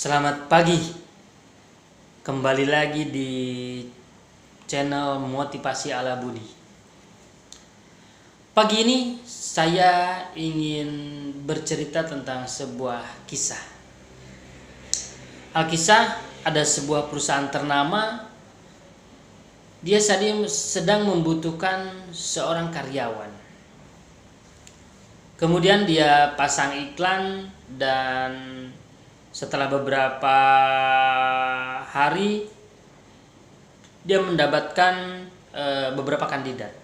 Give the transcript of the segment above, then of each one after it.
Selamat pagi, kembali lagi di channel Motivasi Ala Budi. Pagi ini saya ingin bercerita tentang sebuah kisah. Alkisah, ada sebuah perusahaan ternama. Dia sedang membutuhkan seorang karyawan. Kemudian dia pasang iklan dan setelah beberapa hari dia mendapatkan beberapa kandidat.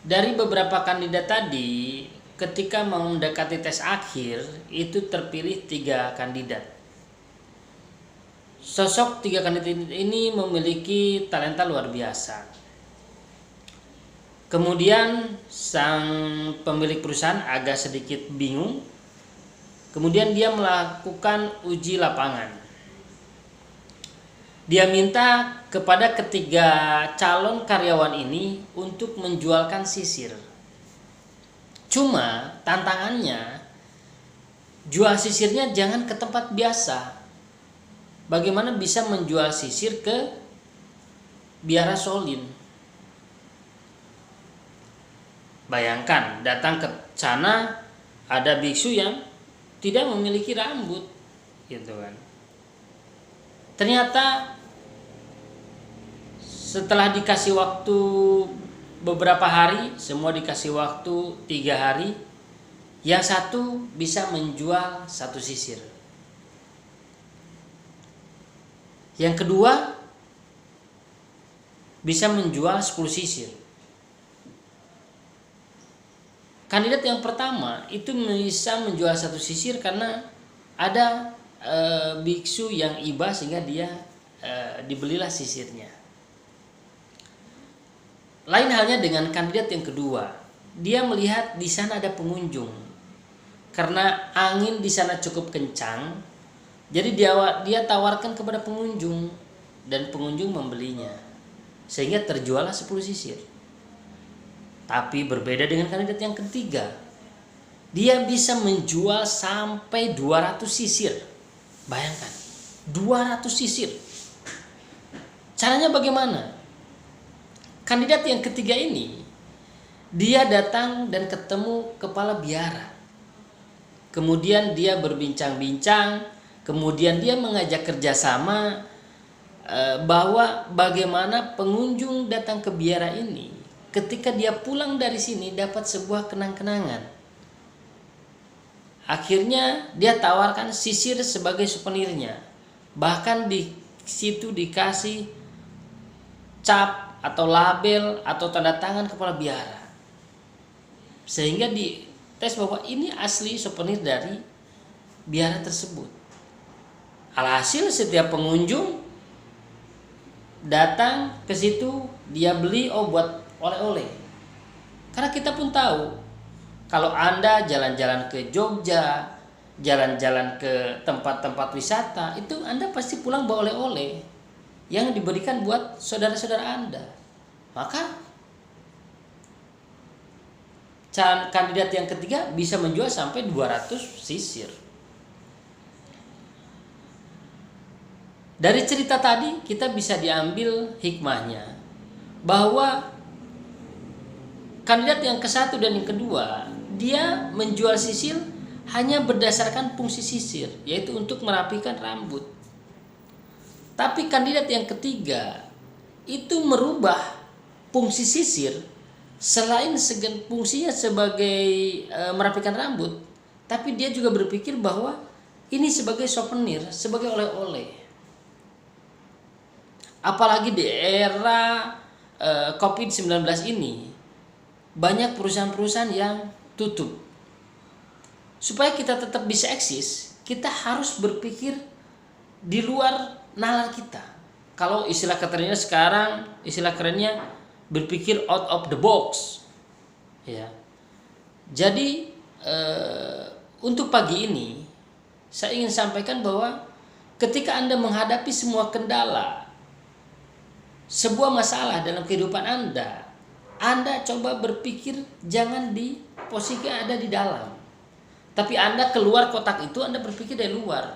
Dari beberapa kandidat tadi, ketika mau mendekati tes akhir, itu terpilih 3 kandidat. Sosok 3 kandidat ini memiliki talenta luar biasa. Kemudian sang pemilik perusahaan agak sedikit bingung. Kemudian dia melakukan uji lapangan. Dia minta kepada ketiga calon karyawan ini untuk menjualkan sisir. Cuma tantangannya, jual sisirnya jangan ke tempat biasa. Bagaimana bisa menjual sisir ke Biara Solin? Bayangkan, datang ke sana ada biksu yang tidak memiliki rambut, gitu kan. Ternyata setelah dikasih waktu beberapa hari, semua dikasih waktu 3 hari, yang satu bisa menjual 1 sisir, yang kedua bisa menjual 10 sisir. Kandidat yang pertama itu bisa menjual 1 sisir karena ada biksu yang iba sehingga dia dibelilah sisirnya. Lain halnya dengan kandidat yang kedua. Dia melihat di sana ada pengunjung. Karena angin di sana cukup kencang, jadi dia tawarkan kepada pengunjung dan pengunjung membelinya. Sehingga terjuallah 10 sisir. Tapi berbeda dengan kandidat yang ketiga. Dia bisa menjual sampai 200 sisir. Bayangkan, 200 sisir. Caranya bagaimana? Kandidat yang ketiga ini, dia datang dan ketemu kepala biara. Kemudian dia berbincang-bincang, kemudian dia mengajak kerjasama bahwa bagaimana pengunjung datang ke biara ini, ketika dia pulang dari sini dapat sebuah kenang-kenangan. Akhirnya dia tawarkan sisir sebagai souvenirnya. Bahkan di situ dikasih cap atau label atau tanda tangan kepala biara. Sehingga dites bahwa ini asli souvenir dari biara tersebut. Alhasil setiap pengunjung datang ke situ, dia beli buat oleh-oleh. Karena kita pun tahu, kalau Anda jalan-jalan ke Jogja, jalan-jalan ke tempat-tempat wisata, itu Anda pasti pulang bawa oleh-oleh yang diberikan buat saudara-saudara Anda. Maka kandidat yang ketiga bisa menjual sampai 200 sisir. Dari cerita tadi kita bisa diambil hikmahnya bahwa kandidat yang ke-1 dan yang kedua, dia menjual sisir hanya berdasarkan fungsi sisir, yaitu untuk merapikan rambut. Tapi kandidat yang ketiga itu merubah fungsi sisir, selain fungsinya sebagai merapikan rambut, tapi dia juga berpikir bahwa ini sebagai souvenir, sebagai oleh-oleh. Apalagi di era COVID-19 ini, banyak perusahaan-perusahaan yang tutup. Supaya kita tetap bisa eksis, kita harus berpikir di luar nalar kita. Kalau istilah kerennya sekarang, istilah kerennya berpikir out of the box. Ya. Jadi untuk pagi ini saya ingin sampaikan bahwa ketika Anda menghadapi semua kendala, sebuah masalah dalam kehidupan Anda coba berpikir jangan di posisi ada di dalam, Tapi Anda keluar kotak itu, Anda berpikir dari luar,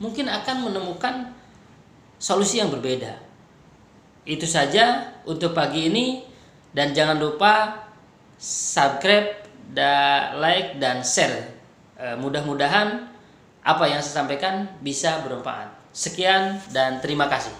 mungkin akan menemukan solusi yang berbeda. Itu saja untuk pagi ini, dan jangan lupa subscribe, like, dan share. Mudah-mudahan apa yang saya sampaikan bisa bermanfaat. Sekian dan terima kasih.